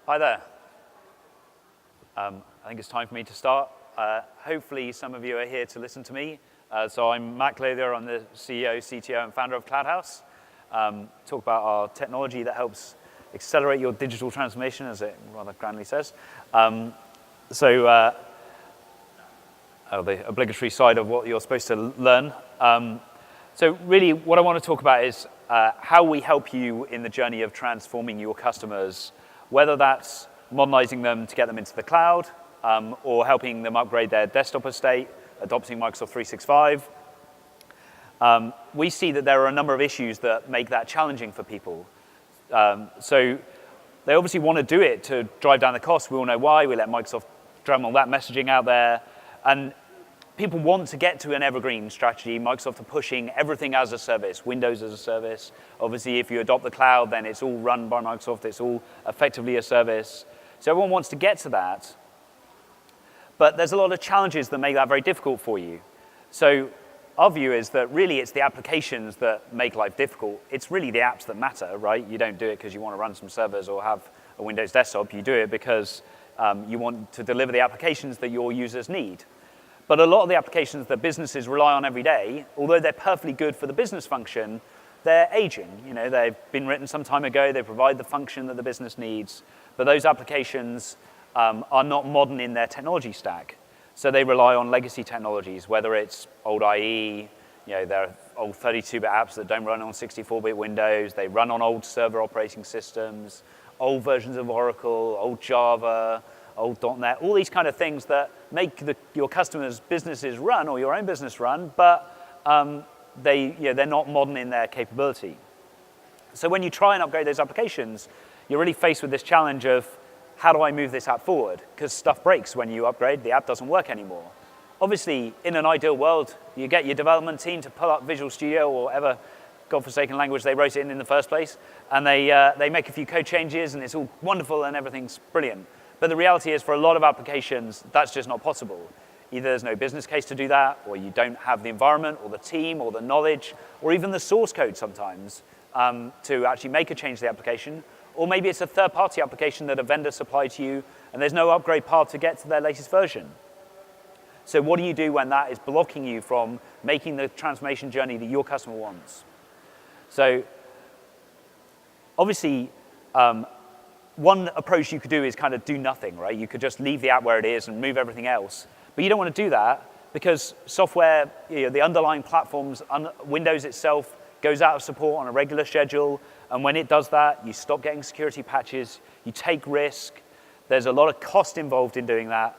Hi there. I think it's time for me to start. Hopefully some of you are here to listen to me. So I'm Matt Clouthier, I'm the CEO, CTO, and founder of Cloudhouse. Talk about our technology that helps accelerate your digital transformation, as it rather grandly says. The obligatory side of what you're supposed to learn. So really what I want to talk about is how we help you in the journey of transforming your customers, whether that's modernizing them to get them into the cloud, or helping them upgrade their desktop estate, adopting Microsoft 365. We see that there are a number of issues that make that challenging for people. So they obviously want to do it to drive down the cost. We all know why. We let Microsoft drum all that messaging out there. And people want to get to an evergreen strategy. Microsoft are pushing everything as a service, Windows as a service. Obviously, if you adopt the cloud, then it's all run by Microsoft. It's all effectively a service. So everyone wants to get to that. But there's a lot of challenges that make that very difficult for you. So our view is that really it's the applications that make life difficult. It's really the apps that matter, right? You don't do it because you want to run some servers or have a Windows desktop. You do it because you want to deliver the applications that your users need. But a lot of the applications that businesses rely on every day, although they're perfectly good for the business function, they're aging. You know, they've been written some time ago. They provide the function that the business needs. But those applications are not modern in their technology stack. So they rely on legacy technologies, whether it's old IE, there are old 32-bit apps that don't run on 64-bit Windows. They run on old server operating systems, old versions of Oracle, old Java, old .NET, all these kind of things that make your customers' businesses run or your own business run, but they're not modern in their capability. So when you try and upgrade those applications, you're really faced with this challenge of, how do I move this app forward? Because stuff breaks when you upgrade, the app doesn't work anymore. Obviously, in an ideal world, you get your development team to pull up Visual Studio or whatever godforsaken language they wrote it in the first place, and they make a few code changes, and it's all wonderful and everything's brilliant. But the reality is, for a lot of applications, that's just not possible. Either there's no business case to do that, or you don't have the environment, or the team, or the knowledge, or even the source code sometimes to actually make a change to the application. Or maybe it's a third-party application that a vendor supplied to you, and there's no upgrade path to get to their latest version. So what do you do when that is blocking you from making the transformation journey that your customer wants? So obviously, one approach you could do is kind of do nothing, right? You could just leave the app where it is and move everything else. But you don't want to do that because software, the underlying platforms, Windows itself goes out of support on a regular schedule. And when it does that, you stop getting security patches, you take risk. There's a lot of cost involved in doing that,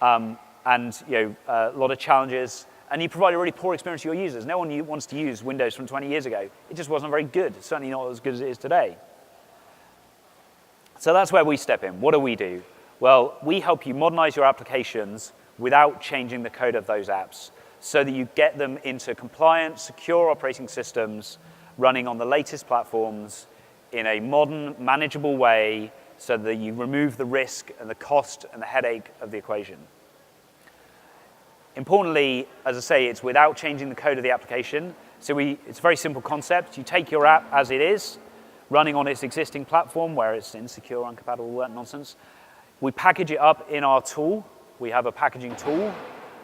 and a lot of challenges. And you provide a really poor experience to your users. No one wants to use Windows from 20 years ago. It just wasn't very good, certainly not as good as it is today. So that's where we step in. What do we do? Well, we help you modernize your applications without changing the code of those apps so that you get them into compliant, secure operating systems running on the latest platforms in a modern, manageable way so that you remove the risk and the cost and the headache of the equation. Importantly, as I say, it's without changing the code of the application. So it's a very simple concept. You take your app as it is, running on its existing platform where it's insecure, uncompatible, all that nonsense. We package it up in our tool. We have a packaging tool,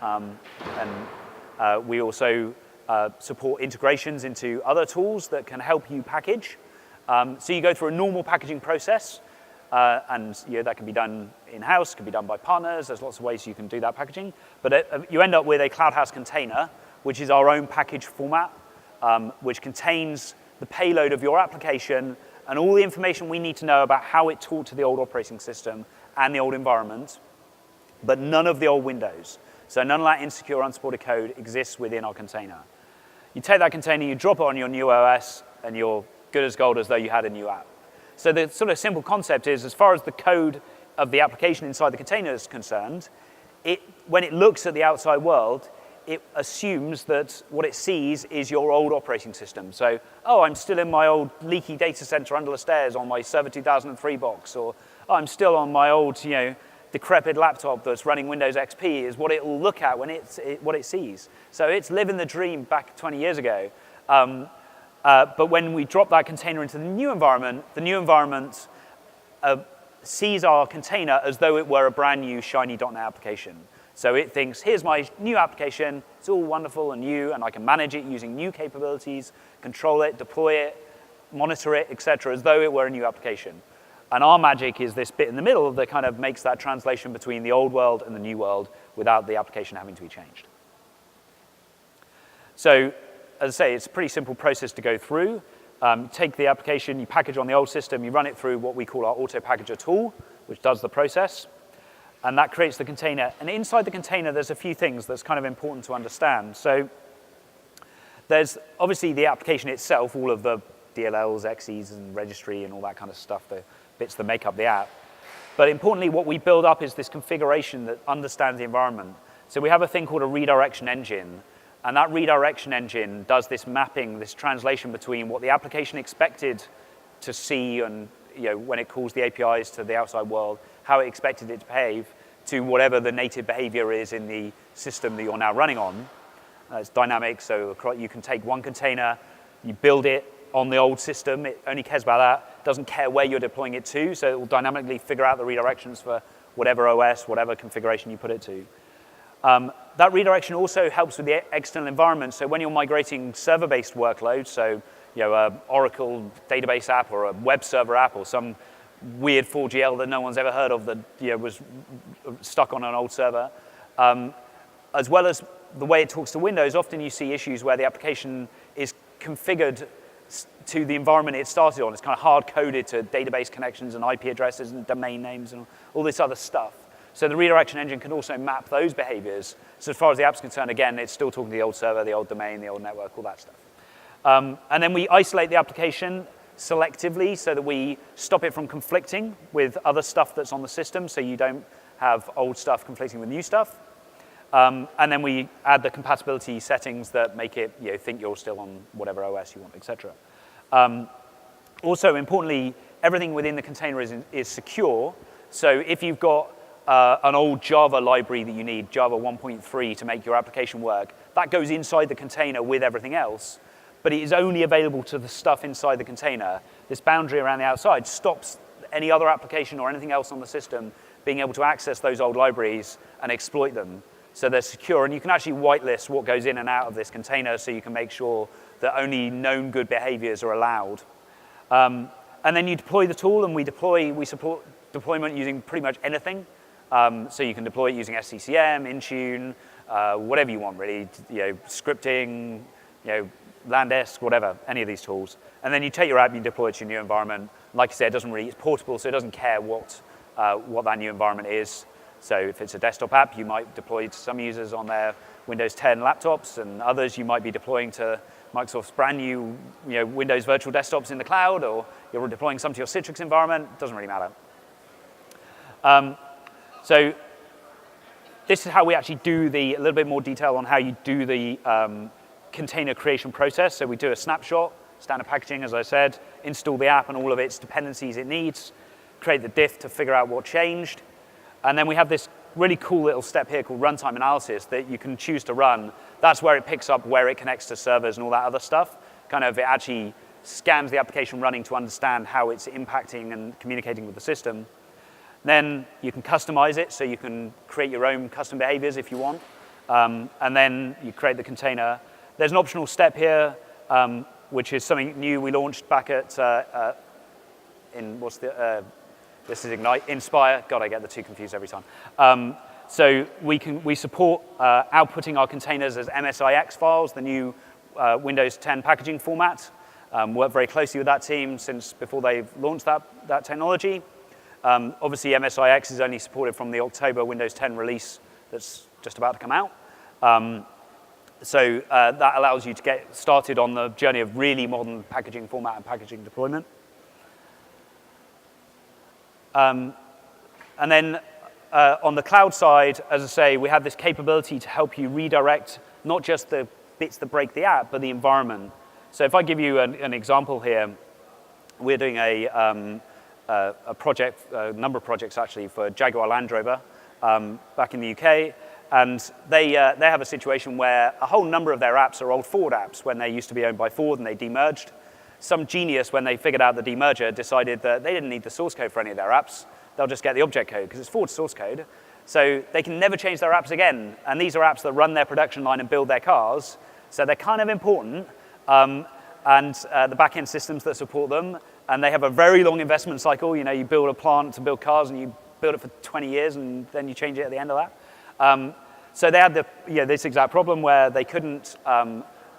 and we also support integrations into other tools that can help you package. So you go through a normal packaging process, and that can be done in-house, can be done by partners. There's lots of ways you can do that packaging. But you end up with a Cloudhouse container, which is our own package format, which contains the payload of your application and all the information we need to know about how it talked to the old operating system and the old environment, but none of the old Windows. So none of that insecure, unsupported code exists within our container. You take that container, you drop it on your new OS, and you're good as gold as though you had a new app. So the sort of simple concept is, as far as the code of the application inside the container is concerned, when it looks at the outside world, it assumes that what it sees is your old operating system. So, I'm still in my old leaky data center under the stairs on my Server 2003 box, or I'm still on my old, decrepit laptop that's running Windows XP is what it will look at when what it sees. So it's living the dream back 20 years ago. But when we drop that container into the new environment sees our container as though it were a brand new shiny .NET application. So it thinks, here's my new application, it's all wonderful and new, and I can manage it using new capabilities, control it, deploy it, monitor it, et cetera, as though it were a new application. And our magic is this bit in the middle that kind of makes that translation between the old world and the new world without the application having to be changed. So, as I say, it's a pretty simple process to go through. Take the application, you package on the old system, you run it through what we call our auto packager tool, which does the process, and that creates the container. And inside the container, there's a few things that's kind of important to understand. So there's obviously the application itself, all of the DLLs, XEs, and registry, and all that kind of stuff, the bits that make up the app. But importantly, what we build up is this configuration that understands the environment. So we have a thing called a redirection engine, and that redirection engine does this mapping, this translation between what the application expected to see and when it calls the APIs to the outside world, how it expected it to behave, to whatever the native behavior is in the system that you're now running on. It's dynamic, so you can take one container, you build it on the old system, it only cares about that, doesn't care where you're deploying it to, so it will dynamically figure out the redirections for whatever OS, whatever configuration you put it to. That redirection also helps with the external environment. So when you're migrating server-based workloads, so an Oracle database app or a web server app or some weird 4GL that no one's ever heard of that was stuck on an old server, as well as the way it talks to Windows, often you see issues where the application is configured to the environment it started on. It's kind of hard-coded to database connections and IP addresses and domain names and all this other stuff. So the redirection engine can also map those behaviors. So as far as the app's concerned, again, it's still talking to the old server, the old domain, the old network, all that stuff. And then we isolate the application selectively so that we stop it from conflicting with other stuff that's on the system, so you don't have old stuff conflicting with new stuff. And then we add the compatibility settings that make it think you're still on whatever OS you want, et cetera. Also, importantly, everything within the container is secure. So if you've got an old Java library that you need, Java 1.3, to make your application work, that goes inside the container with everything else, but it is only available to the stuff inside the container. This boundary around the outside stops any other application or anything else on the system being able to access those old libraries and exploit them. So they're secure, and you can actually whitelist what goes in and out of this container so you can make sure that only known good behaviors are allowed. And then you deploy the tool, and we support deployment using pretty much anything. So you can deploy it using SCCM, Intune, whatever you want, really, scripting, Landesk, whatever, any of these tools. And then you take your app, you deploy it to your new environment. Like I said, it's portable, so it doesn't care what that new environment is. So if it's a desktop app, you might deploy to some users on their Windows 10 laptops, and others you might be deploying to Microsoft's brand new Windows virtual desktops in the cloud, or you're deploying some to your Citrix environment. It doesn't really matter. So this is how we actually do a little bit more detail on how you do the container creation process. So we do a snapshot, standard packaging, as I said, install the app and all of its dependencies it needs, create the diff to figure out what changed. And then we have this really cool little step here called runtime analysis that you can choose to run. That's where it picks up where it connects to servers and all that other stuff. It actually scans the application running to understand how it's impacting and communicating with the system. Then you can customize it, so you can create your own custom behaviors if you want. And then you create the container. There's an optional step here, which is something new we launched back at, this is Ignite, Inspire. God, I get the two confused every time. So we support outputting our containers as MSIX files, the new Windows 10 packaging format. Worked very closely with that team since before they've launched that technology. Obviously, MSIX is only supported from the October Windows 10 release that's just about to come out. So that allows you to get started on the journey of really modern packaging format and packaging deployment. And then on the cloud side, as I say, we have this capability to help you redirect not just the bits that break the app, but the environment. So if I give you an example here, we're doing a project, a number of projects actually, for Jaguar Land Rover back in the UK. And they have a situation where a whole number of their apps are old Ford apps when they used to be owned by Ford and they demerged. Some genius, when they figured out the demerger, decided that they didn't need the source code for any of their apps. they'll just get the object code because it's forward source code. So they can never change their apps again. And these are apps that run their production line and build their cars. So they're kind of important. And the back-end systems that support them. And they have a very long investment cycle. You know, you build a plant to build cars and you build it for 20 years and then you change it at the end of that. So they had this exact problem where they couldn't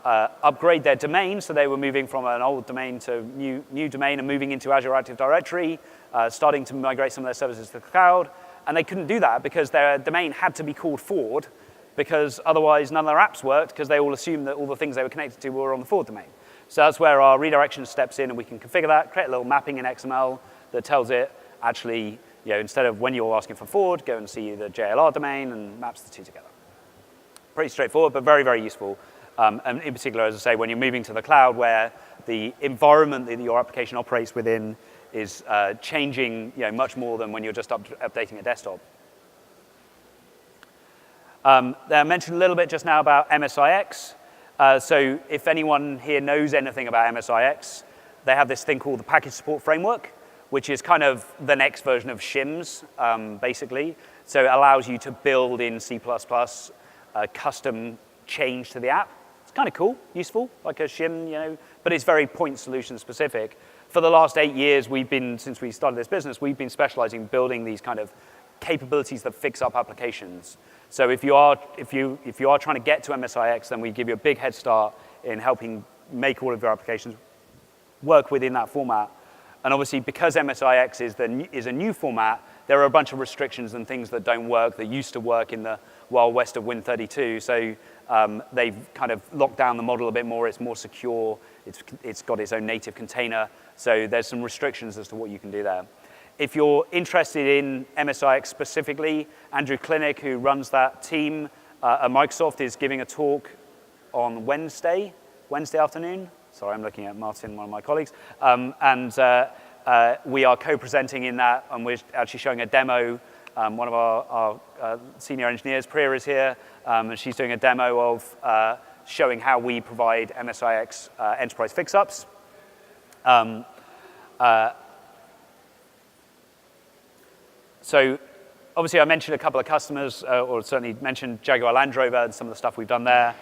upgrade their domain. So they were moving from an old domain to new domain and moving into Azure Active Directory, starting to migrate some of their services to the cloud. And they couldn't do that because their domain had to be called forward, because otherwise none of their apps worked because they all assumed that all the things they were connected to were on the forward domain. So that's where our redirection steps in, and we can configure that, create a little mapping in XML that tells it actually, instead of when you're asking for forward, go and see the JLR domain and maps the two together. Pretty straightforward, but very, very useful. And in particular, as I say, when you're moving to the cloud where the environment that your application operates within is changing much more than when you're just updating a desktop. I mentioned a little bit just now about MSIX. So if anyone here knows anything about MSIX, they have this thing called the Package Support Framework, which is kind of the next version of shims, basically. So it allows you to build in C++ a custom change to the app. It's kind of cool, useful, like a shim, but it's very point solution specific. For the last 8 years, since we started this business, we've been specializing in building these kind of capabilities that fix up applications. So if you are trying to get to MSIX, then we give you a big head start in helping make all of your applications work within that format. And obviously, because MSIX is a new format, there are a bunch of restrictions and things that don't work, that used to work in the wild west of Win32. So they've kind of locked down the model a bit more. It's more secure. It's got its own native container. So there's some restrictions as to what you can do there. If you're interested in MSIX specifically, Andrew Klinick, who runs that team at Microsoft, is giving a talk on Wednesday afternoon. Sorry, I'm looking at Martin, one of my colleagues. We are co-presenting in that, and we're actually showing a demo. One of our senior engineers, Priya, is here, and she's doing a demo of showing how we provide MSIX enterprise fix-ups. So obviously I mentioned a couple of customers, or certainly mentioned Jaguar Land Rover and some of the stuff we've done there.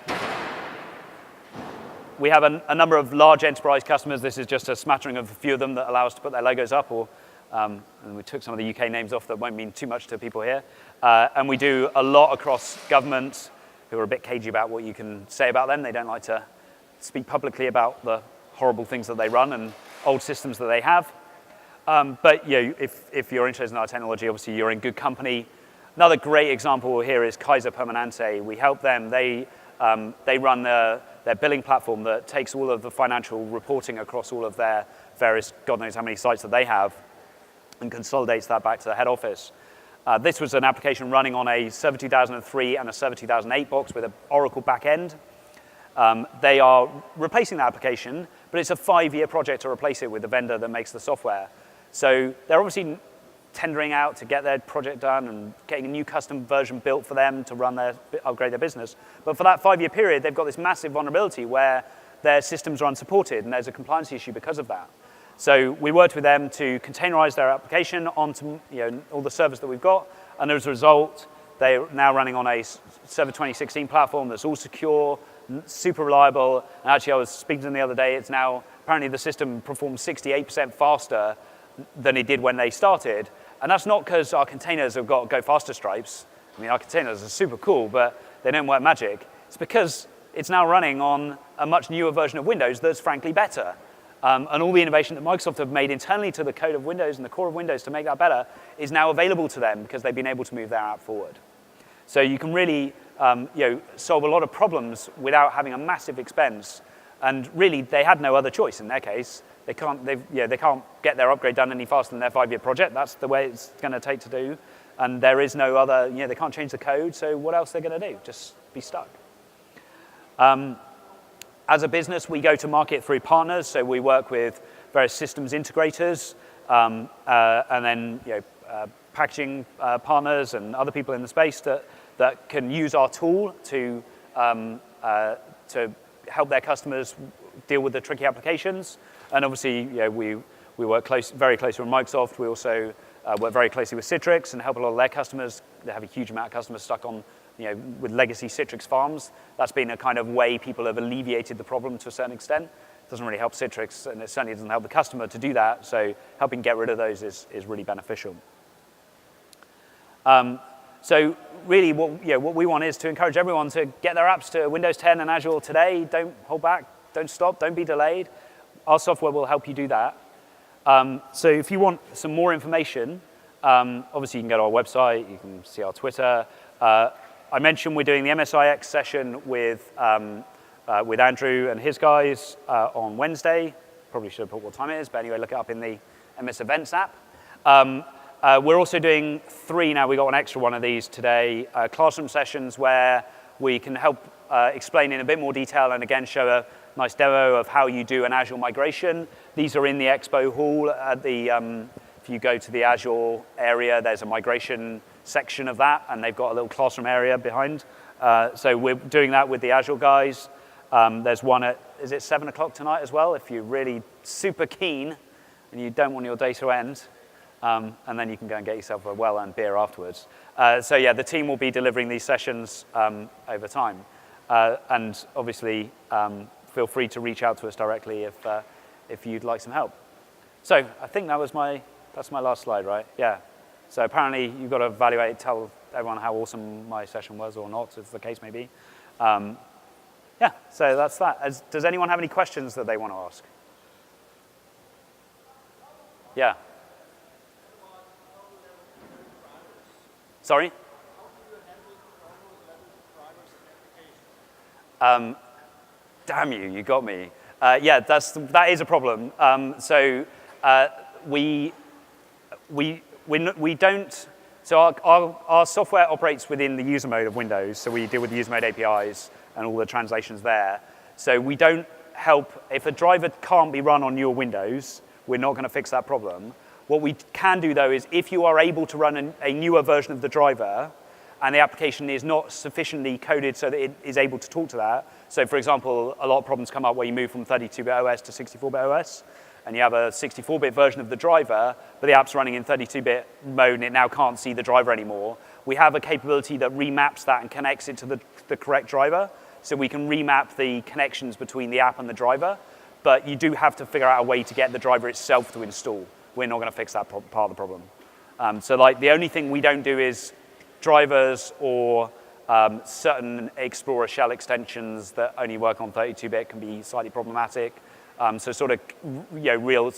We have a number of large enterprise customers. This is just a smattering of a few of them that allow us to put their logos up, and we took some of the UK names off that won't mean too much to people here. And we do a lot across government, who are a bit cagey about what you can say about them. They don't like to speak publicly about the horrible things that they run and old systems that they have. But if you're interested in our technology, obviously you're in good company. Another great example here is Kaiser Permanente. We help them. They run their billing platform that takes all of the financial reporting across all of their various, God knows how many sites that they have, and consolidates that back to the head office. This was an application running on a Server 2003 and a Server 2008 box with an Oracle backend. They are replacing that application, but it's a 5-year project to replace it with the vendor that makes the software. So they're obviously tendering out to get their project done and getting a new custom version built for them to upgrade their business. But for that 5-year period, they've got this massive vulnerability where their systems are unsupported, and there's a compliance issue because of that. So we worked with them to containerize their application onto all the servers that we've got, and as a result, they're now running on a Server 2016 platform that's all secure, super reliable. And actually, I was speaking to them the other day. It's now apparently the system performs 68% faster than it did when they started. And that's not because our containers have got go faster stripes. I mean, our containers are super cool, but they don't work magic. It's because it's now running on a much newer version of Windows that's frankly better. And all the innovation that Microsoft have made internally to the code of Windows and the core of Windows to make that better is now available to them because they've been able to move their app forward. So you can really solve a lot of problems without having a massive expense. And really, they had no other choice in their case. They can't get their upgrade done any faster than their 5-year project. That's the way it's going to take to do. And there is no other, they can't change the code. So what else are they going to do? Just be stuck. As a business, we go to market through partners. So we work with various systems integrators, and then packaging partners and other people in the space that can use our tool to help their customers deal with the tricky applications. And obviously, we work very closely with Microsoft. We also work very closely with Citrix and help a lot of their customers. They have a huge amount of customers stuck on, with legacy Citrix farms. That's been a kind of way people have alleviated the problem to a certain extent. It doesn't really help Citrix, and it certainly doesn't help the customer to do that. So helping get rid of those is really beneficial. So really, what we want is to encourage everyone to get their apps to Windows 10 and Azure today. Don't hold back. Don't stop. Don't be delayed. Our software will help you do that. So if you want some more information, obviously you can go to our website. You can see our Twitter. I mentioned we're doing the MSIX session with Andrew and his guys on Wednesday. Probably should have put what time it is, but anyway, look it up in the MS Events app. We're also doing 3 now. We got an extra one of these today. Classroom sessions where we can help explain in a bit more detail and again show a nice demo of how you do an Azure migration. These are in the expo hall at the, if you go to the Azure area, there's a migration section of that, and they've got a little classroom area behind. So we're doing that with the Azure guys. There's one at, is it 7 o'clock tonight as well, if you're really super keen and you don't want your day to end. And then you can go and get yourself a well-earned beer afterwards. So yeah, the team will be delivering these sessions over time. And obviously, feel free to reach out to us directly if you'd like some help. So I think that's my last slide, right? Yeah. So apparently you've got to evaluate, tell everyone how awesome my session was or not, as the case may be. Yeah, so that's that. Does anyone have any questions that they want to ask? Yeah. Sorry? Damn you, you got me. Yeah, that is a problem. So we don't. So our software operates within the user mode of Windows. So we deal with the user mode APIs and all the translations there. So we don't help if a driver can't be run on your Windows. We're not going to fix that problem. What we can do, though, is if you are able to run a newer version of the driver and the application is not sufficiently coded so that it is able to talk to that. So, for example, a lot of problems come up where you move from 32-bit OS to 64-bit OS, and you have a 64-bit version of the driver, but the app's running in 32-bit mode, and it now can't see the driver anymore. We have a capability that remaps that and connects it to the correct driver, so we can remap the connections between the app and the driver, but you do have to figure out a way to get the driver itself to install. We're not going to fix that part of the problem. So like the only thing we don't do is drivers or certain Explorer shell extensions that only work on 32-bit can be slightly problematic. So sort of real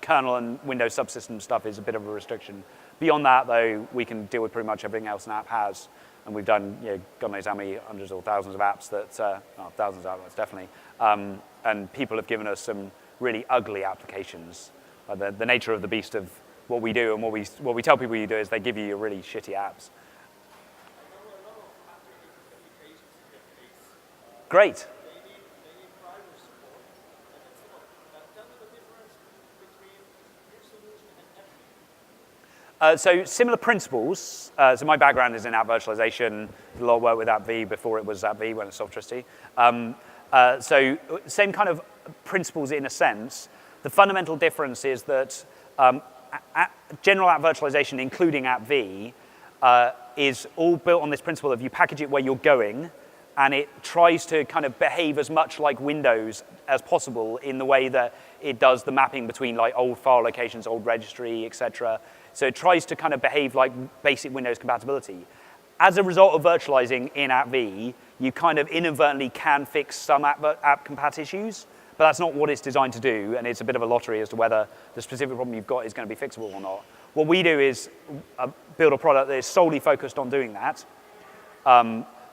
kernel and Windows subsystem stuff is a bit of a restriction. Beyond that, though, we can deal with pretty much everything else an app has. And we've done, God knows how many hundreds or thousands of apps thousands of apps, definitely. And people have given us some really ugly applications. The nature of the beast of what we do and what we tell people you do is they give you really shitty apps. Great. So similar principles. So my background is in app virtualization. Did a lot of work with AppV before it was AppV when it's Softricity. So same kind of principles in a sense. The fundamental difference is that general app virtualization, including AppV, is all built on this principle of you package it where you're going, and it tries to kind of behave as much like Windows as possible in the way that it does the mapping between like old file locations, old registry, etc. So it tries to kind of behave like basic Windows compatibility. As a result of virtualizing in AppV, you kind of inadvertently can fix some app compat issues, but that's not what it's designed to do, and it's a bit of a lottery as to whether the specific problem you've got is going to be fixable or not. What we do is build a product that is solely focused on doing that.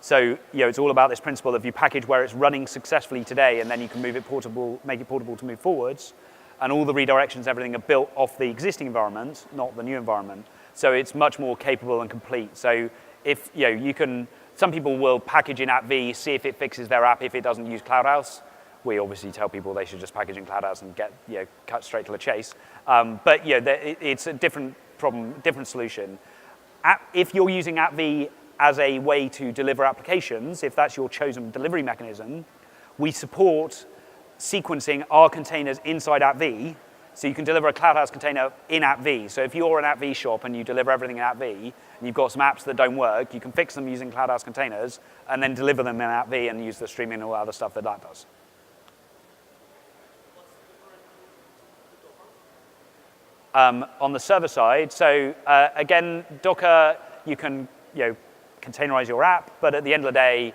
So it's all about this principle of you package where it's running successfully today, and then you can move it portable, make it portable to move forwards. And all the redirections, everything are built off the existing environment, not the new environment. So it's much more capable and complete. So if you can, some people will package in AppV, see if it fixes their app if it doesn't use Cloudhouse. We obviously tell people they should just package in Cloudhouse and get cut straight to the chase. But it's a different problem, different solution. If you're using AppV as a way to deliver applications, if that's your chosen delivery mechanism, we support sequencing our containers inside AppV So you can deliver a Cloudhouse container in app V. So if you're an app V shop and you deliver everything in app V, and you've got some apps that don't work, you can fix them using Cloudhouse containers and then deliver them in app V and use the streaming and all other stuff that does. On the server side, so again, Docker, you can containerize your app, but at the end of the day,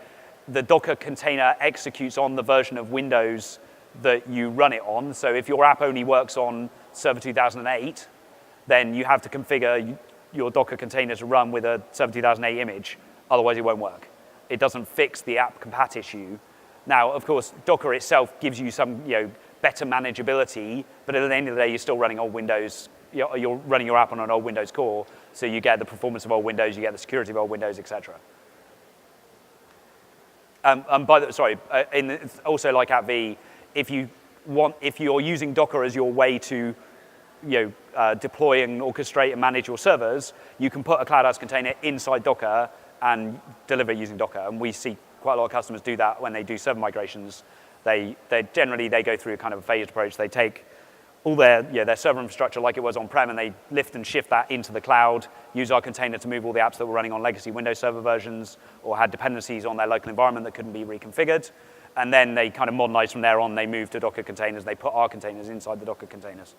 the Docker container executes on the version of Windows that you run it on. So if your app only works on Server 2008, then you have to configure your Docker container to run with a Server 2008 image, otherwise it won't work. It doesn't fix the app compat issue. Now, of course, Docker itself gives you some better manageability, but at the end of the day, you're still running old Windows. You're running your app on an old Windows core, so you get the performance of old Windows, you get the security of old Windows, etc. It's also like app V, if you're using Docker as your way to deploy and orchestrate and manage your servers, you can put a Cloudhouse container inside Docker and deliver it using Docker. And we see quite a lot of customers do that when they do server migrations. They generally go through a kind of a phased approach. They take all their server infrastructure like it was on-prem, and they lift and shift that into the cloud, use our container to move all the apps that were running on legacy Windows Server versions or had dependencies on their local environment that couldn't be reconfigured. And then they kind of modernize from there on. They move to Docker containers. They put our containers inside the Docker containers.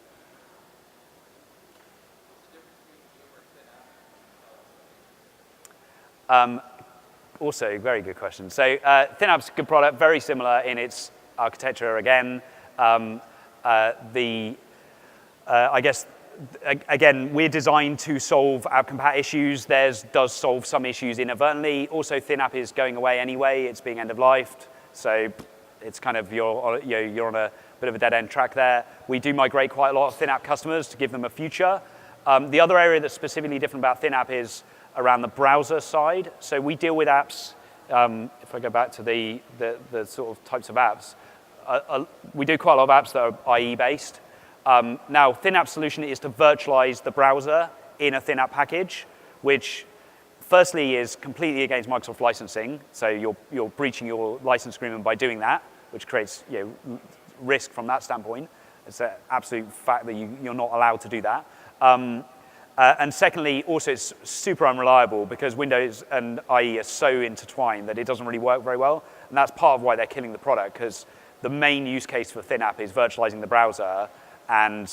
Also, very good question. So ThinApp's a good product, very similar in its architecture again. I guess, again, we're designed to solve app compat issues. Theirs does solve some issues inadvertently. Also, ThinApp is going away anyway. It's being end-of-lifed. So it's kind of, you're on a bit of a dead-end track there. We do migrate quite a lot of ThinApp customers to give them a future. The other area that's specifically different about ThinApp is around the browser side. So we deal with apps, if I go back to the sort of types of apps, we do quite a lot of apps that are IE-based. Now, ThinApp's solution is to virtualize the browser in a ThinApp package, which firstly is completely against Microsoft licensing. So you're breaching your license agreement by doing that, which creates risk from that standpoint. It's an absolute fact that you're not allowed to do that. And secondly, also it's super unreliable because Windows and IE are so intertwined that it doesn't really work very well. And that's part of why they're killing the product, because the main use case for ThinApp is virtualizing the browser, and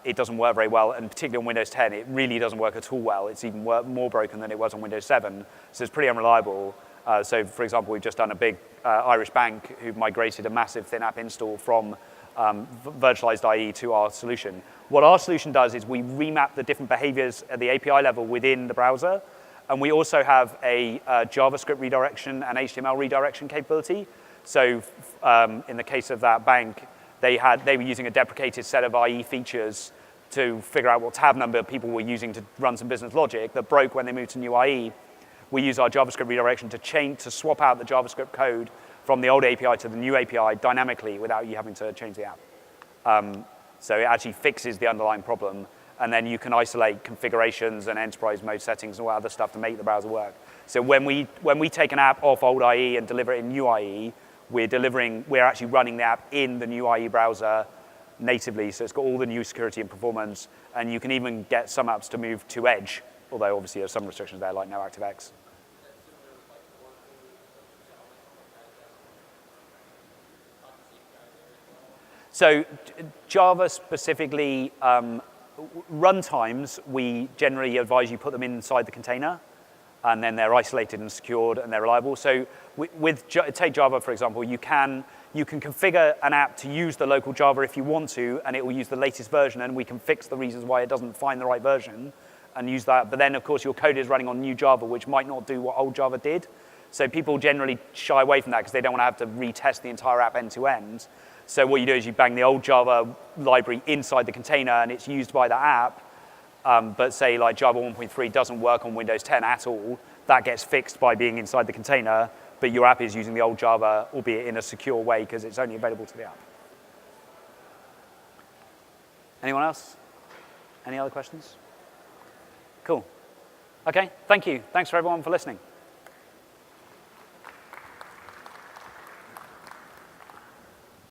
it doesn't work very well. And particularly on Windows 10, it really doesn't work at all well. It's even more broken than it was on Windows 7, so it's pretty unreliable. So for example, we've just done a big Irish bank who migrated a massive ThinApp install from virtualized IE to our solution. What our solution does is we remap the different behaviors at the API level within the browser, and we also have a JavaScript redirection and HTML redirection capability. So in the case of that bank, they were using a deprecated set of IE features to figure out what tab number people were using to run some business logic that broke when they moved to new IE. We use our JavaScript redirection to swap out the JavaScript code from the old API to the new API dynamically without you having to change the app. So it actually fixes the underlying problem, and then you can isolate configurations and enterprise mode settings and all other stuff to make the browser work. So when we take an app off old IE and deliver it in new IE, we're actually running the app in the new IE browser natively, so it's got all the new security and performance, and you can even get some apps to move to Edge, although obviously there's some restrictions there, like no ActiveX. So Java specifically, runtimes, we generally advise you put them inside the container, and then they're isolated and secured and they're reliable. So take Java, for example, you can configure an app to use the local Java if you want to, and it will use the latest version, and we can fix the reasons why it doesn't find the right version and use that. But then, of course, your code is running on new Java, which might not do what old Java did. So people generally shy away from that because they don't want to have to retest the entire app end to end. So what you do is you bang the old Java library inside the container, and it's used by the app. But say like Java 1.3 doesn't work on Windows 10 at all, that gets fixed by being inside the container, but your app is using the old Java, albeit in a secure way because it's only available to the app. Anyone else? Any other questions? Cool. Okay, thank you. Thanks for everyone for listening.